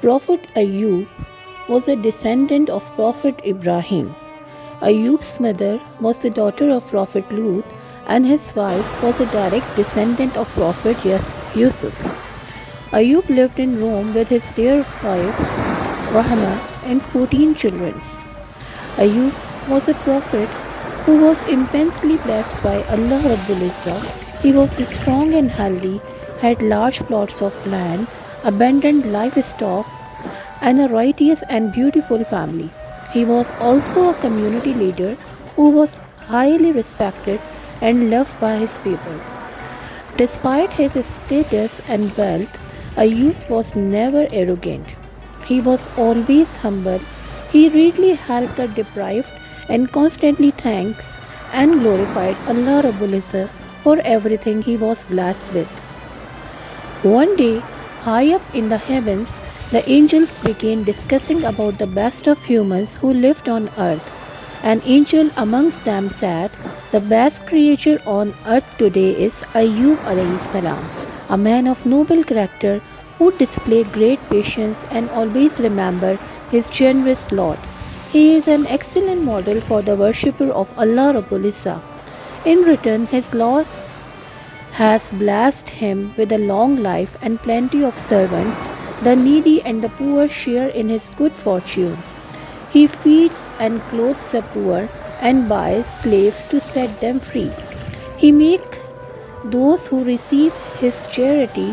Prophet Ayub was a descendant of Prophet Ibrahim. Ayub's mother was the daughter of Prophet Lut, and his wife was a direct descendant of Prophet Yusuf. Ayub lived in Rome with his dear wife Rahma and 14 children. Ayub was a prophet who was immensely blessed by Allah Rabbul Izzah. He was strong and healthy, had large plots of land, abundant livestock, and a righteous and beautiful family. He was also a community leader who was highly respected and loved by his people. Despite his status and wealth, Ayub was never arrogant. He was always humble. He readily helped the deprived and constantly thanks and glorified Allah Rabbul Izzah for everything he was blessed with. One day, high up in the heavens, the angels began discussing about the best of humans who lived on earth. An angel amongst them said, "The best creature on earth today is Ayub AS, a man of noble character who displayed great patience and always remembered his generous Lord. He is an excellent model for the worshipper of Allah Rabbul Izzah. In return, his Lord has blessed him with a long life and plenty of servants. The needy and the poor share in his good fortune. He feeds and clothes the poor and buys slaves to set them free. He makes those who receive his charity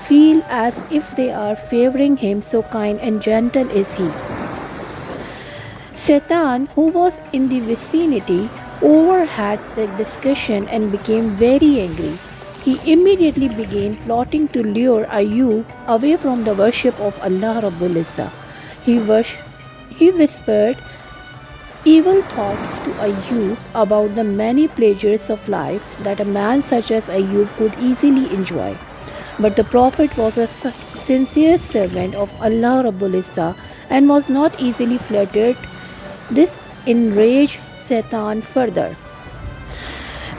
feel as if they are favoring him, so kind and gentle is he." Satan, who was in the vicinity, overheard the discussion and became very angry. He immediately began plotting to lure Ayub away from the worship of Allah Rabbul Izzah. He whispered evil thoughts to Ayub about the many pleasures of life that a man such as Ayub could easily enjoy. But the Prophet was a sincere servant of Allah Rabbul Izzah and was not easily flattered. This enraged Satan further.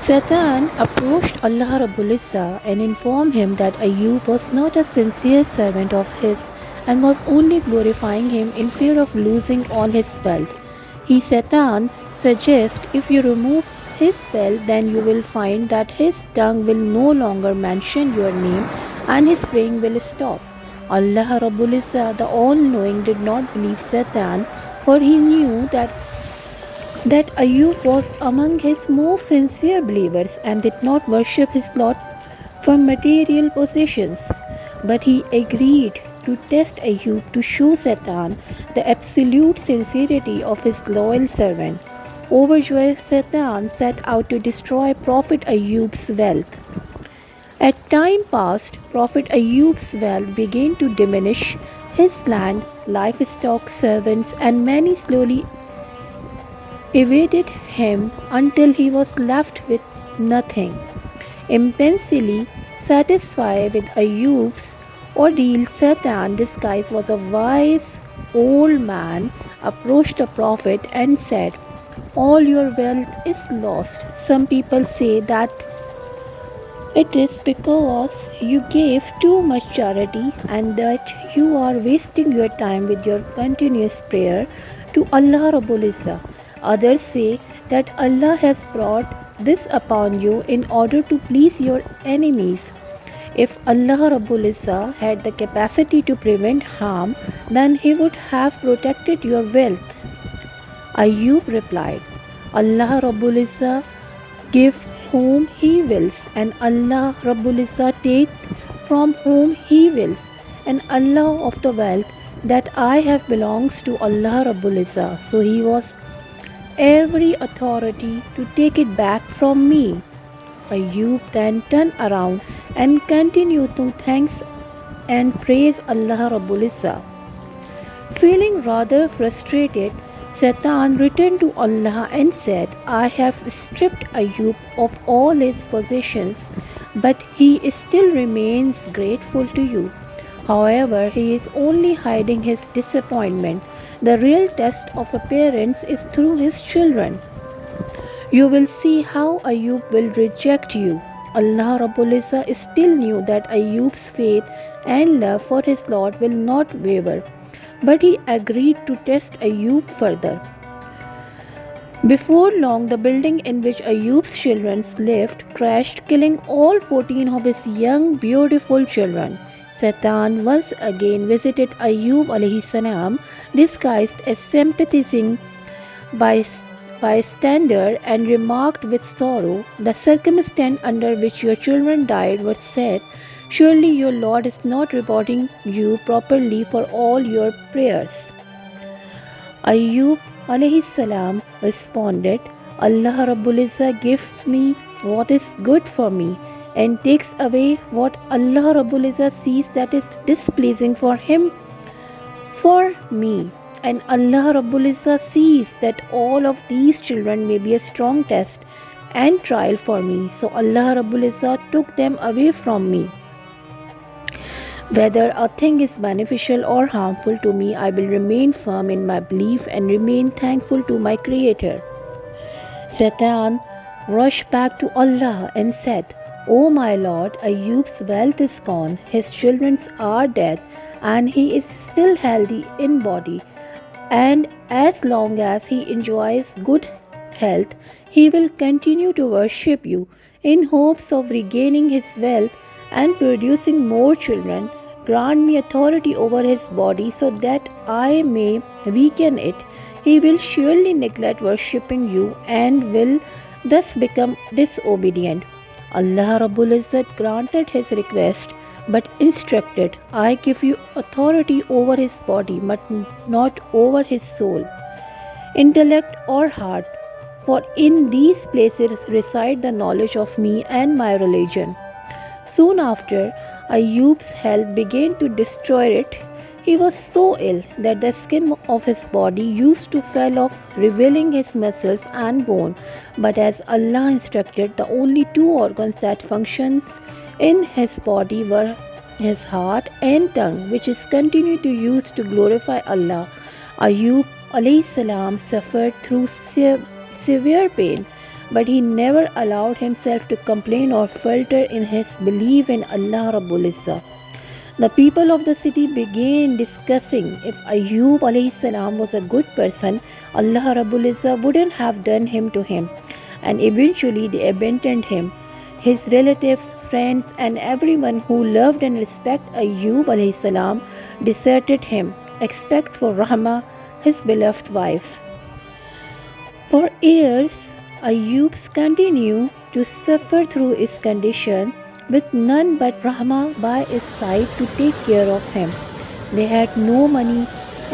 Satan approached Allah Rabbul Izzah and informed him that Ayub was not a sincere servant of his and was only glorifying him in fear of losing all his wealth. Satan suggests if you remove his wealth, then you will find that his tongue will no longer mention your name and his praying will stop. Allah Rabbul Izzah, the All-Knowing, did not believe Satan, for he knew that Ayub was among his most sincere believers and did not worship his Lord for material possessions. But he agreed to test Ayub to show Satan the absolute sincerity of his loyal servant. Overjoyed, Satan set out to destroy Prophet Ayub's wealth. As time passed, Prophet Ayub's wealth began to diminish. His land, livestock, servants, and many slowly evaded him until he was left with nothing. Immensely satisfied with Ayub's ordeal, Satan, disguised as a wise old man, approached the Prophet and said, "All your wealth is lost. Some people say that it is because you gave too much charity and that you are wasting your time with your continuous prayer to Allah Rabbul Izzah. Others say that Allah has brought this upon you in order to please your enemies. If Allah Rabbul Izzah had the capacity to prevent harm, then He would have protected your wealth." Ayub replied, "Allah Rabbul Izzah give whom He wills, and Allah Rabbul Izzah take from whom He wills, and Allah of the wealth that I have belongs to Allah Rabbul Izzah, so He was every authority to take it back from me." Ayub then turned around and continued to thank and praise Allah Rabbul Izzah. Feeling rather frustrated, Satan returned to Allah and said, "I have stripped Ayub of all his possessions, but he still remains grateful to you. However, he is only hiding his disappointment. The real test of a parent is through his children. You will see how Ayub will reject you." Allah Rabbul Izzah still knew that Ayub's faith and love for his Lord will not waver, but he agreed to test Ayub further. Before long, the building in which Ayub's children lived crashed, killing all 14 of his young, beautiful children. Satan once again visited Ayub alayhi salam, disguised as sympathizing bystander, and remarked with sorrow, "The circumstance under which your children died was sad. Surely your Lord is not rewarding you properly for all your prayers." Ayub alayhi salam responded, "Allah Rabbul Izzah gives me what is good for me and takes away what Allah Rabbul Izzah sees that is displeasing for him for me. And Allah Rabbul Izzah sees that all of these children may be a strong test and trial for me. So Allah Rabbul Izzah took them away from me. Whether a thing is beneficial or harmful to me, I will remain firm in my belief and remain thankful to my Creator." Satan rushed back to Allah and said, "O my Lord, Ayub's wealth is gone, his children are dead, and he is still healthy in body. And as long as he enjoys good health, he will continue to worship you in hopes of regaining his wealth and producing more children. Grant me authority over his body so that I may weaken it. He will surely neglect worshipping you and will thus become disobedient." Allah Rabbul Izzat granted his request but instructed, "I give you authority over his body but not over his soul, intellect or heart, for in these places reside the knowledge of me and my religion." Soon after, Ayub's health began to deteriorate. He was so ill that the skin of his body used to fall off, revealing his muscles and bone. But as Allah instructed, the only two organs that functions in his body were his heart and tongue, which is continued to use to glorify Allah. Ayub alayhi salam suffered through severe pain, but he never allowed himself to complain or falter in his belief in Allah Rabbul Izzah. The people of the city began discussing if Ayub alayhi salam was a good person, Allah Rabbul Izzah wouldn't have done him to him, and eventually they abandoned him. His relatives, friends, and everyone who loved and respected Ayub alayhi salam deserted him, except for Rahma, his beloved wife. For years, Ayub continued to suffer through his condition, with none but Rahma by his side to take care of him. They had no money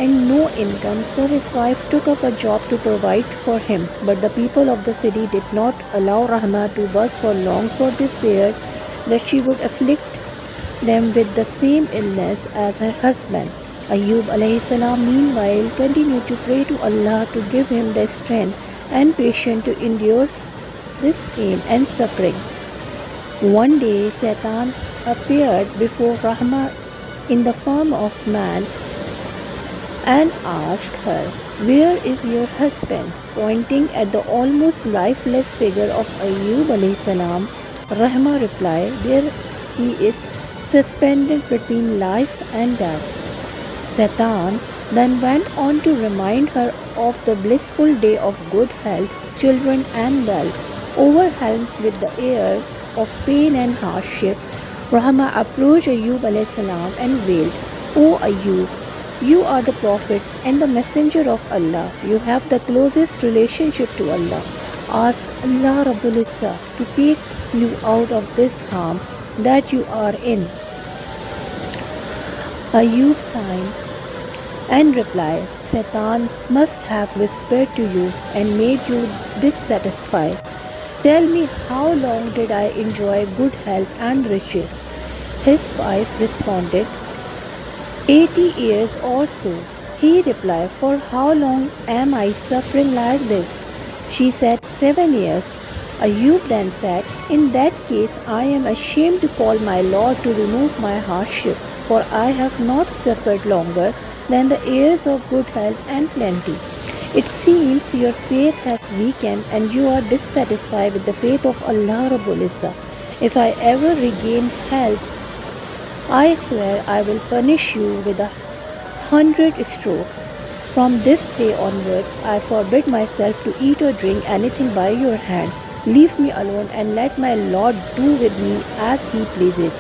and no income, so his wife took up a job to provide for him. But the people of the city did not allow Rahma to work for long, for they feared that she would afflict them with the same illness as her husband. Ayub alayhi salam meanwhile continued to pray to Allah to give him the strength and patience to endure this pain and suffering. One day, Satan appeared before Rahma in the form of man and asked her, "Where is your husband?" Pointing at the almost lifeless figure of Ayub alayhi salam, Rahma replied, "There he is, suspended between life and death." Satan then went on to remind her of the blissful day of good health, children and wealth. Overwhelmed with the airs of pain and hardship, Rahma approached Ayub alayhi salam and wailed, "O Ayub, you are the prophet and the messenger of Allah. You have the closest relationship to Allah. Ask Allah Rabbul Izzah to take you out of this harm that you are in." Ayub sighed and replied, "Satan must have whispered to you and made you dissatisfied. Tell me, how long did I enjoy good health and riches?" His wife responded, 80 years or so. He replied, "For how long am I suffering like this?" She said, 7 years. Ayub then said, "In that case, I am ashamed to call my Lord to remove my hardship, for I have not suffered longer than the years of good health and plenty. It seems your faith has weakened and you are dissatisfied with the faith of Allah Rabbul Izzah. If I ever regain health, I swear I will punish you with 100 strokes. From this day onwards, I forbid myself to eat or drink anything by your hand. Leave me alone and let my Lord do with me as he pleases.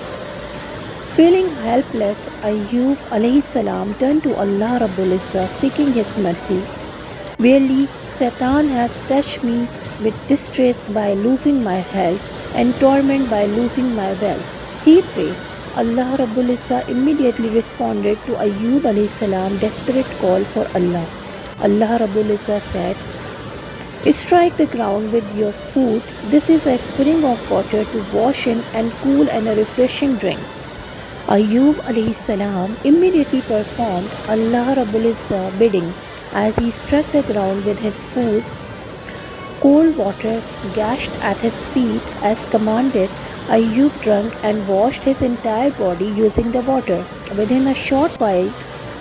Feeling helpless, Ayub salam turned to Allah Rabbul Izzah, seeking His mercy. Verily, Satan has touched me with distress by losing my health and torment by losing my wealth. He prayed. Allah Rabbul Izzah immediately responded to Ayub salam desperate call for Allah. Allah Rabbul Izzah said, strike the ground with your foot. This is a spring of water to wash in and cool and a refreshing drink. Ayub salam immediately performed Allah Rabbul Izzah bidding as he struck the ground with his foot. Cold water gashed at his feet as commanded. Ayub drank and washed his entire body using the water. Within a short while,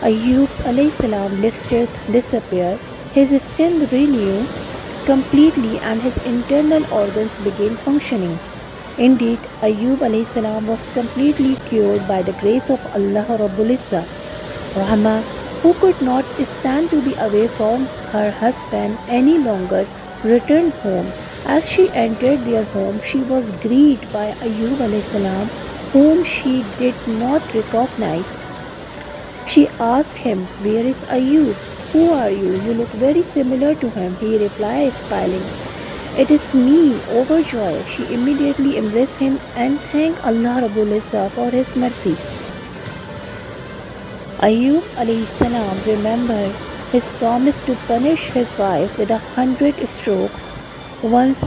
Ayub salam blisters disappeared, his skin renewed completely and his internal organs began functioning. Indeed, Ayub salam was completely cured by the grace of Allah Rabbul Izzah. Rahma, who could not stand to be away from her husband any longer, returned home. As she entered their home, she was greeted by Ayub salam, whom she did not recognize. She asked him, "Where is Ayub? Who are you? You look very similar to him." He replied, smiling, "It is me." Overjoyed, she immediately embraced him and thanked Allah Rabbul Izzah for his mercy. Ayub salam remembered his promise to punish his wife with 100 strokes. Once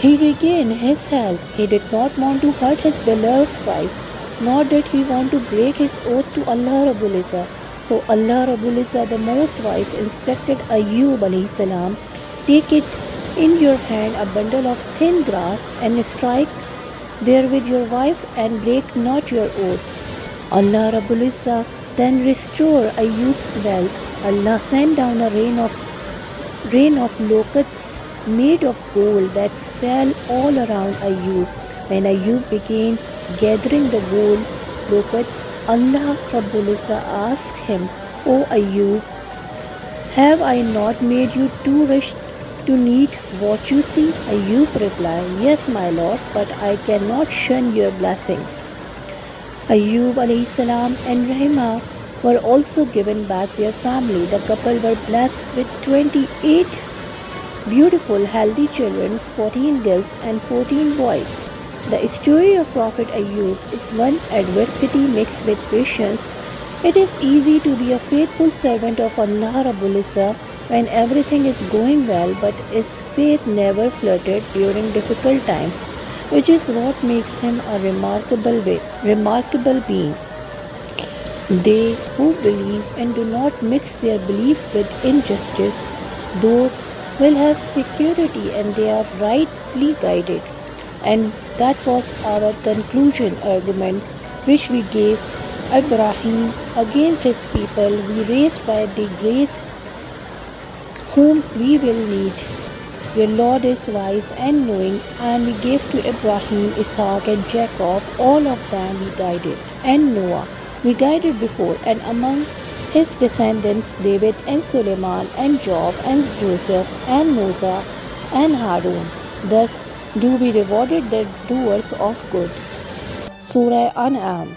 he regained his health, he did not want to hurt his beloved wife, nor did he want to break his oath to Allah Rabbul Izzah. So Allah Rabbul Izzah, the Most Wise, instructed Ayub salam, "Take it in your hand a bundle of thin grass and strike there with your wife and break not your oath." Allah Rabbul Izzah then restored Ayub's wealth. Allah sent down a rain of locusts made of gold that fell all around Ayub. When Ayub began gathering the gold locusts, Allah Rabbul Izzah asked him, "O Ayub, have I not made you too rich to need what you see?" Ayub replied, "Yes, my Lord, but I cannot shun your blessings." Ayub salam and Rahima were also given back their family. The couple were blessed with 28 beautiful, healthy children, 14 girls and 14 boys. The story of Prophet Ayub is one adversity mixed with patience. It is easy to be a faithful servant of Allah Rabbul Izzah when everything is going well, but his faith never fluttered during difficult times, which is what makes him a remarkable being. They who believe and do not mix their belief with injustice, those will have security and they are rightly guided. And that was our conclusion argument which we gave Ibrahim against his people. We raised by the grace whom we will need. Your Lord is wise and knowing, and we gave to Ibrahim, Isaac and Jacob, all of them we guided, and Noah we guided before, and among his descendants David and Suleiman and Job and Joseph and Moses and Harun. Thus do we rewarded the doers of good. Surah An'am.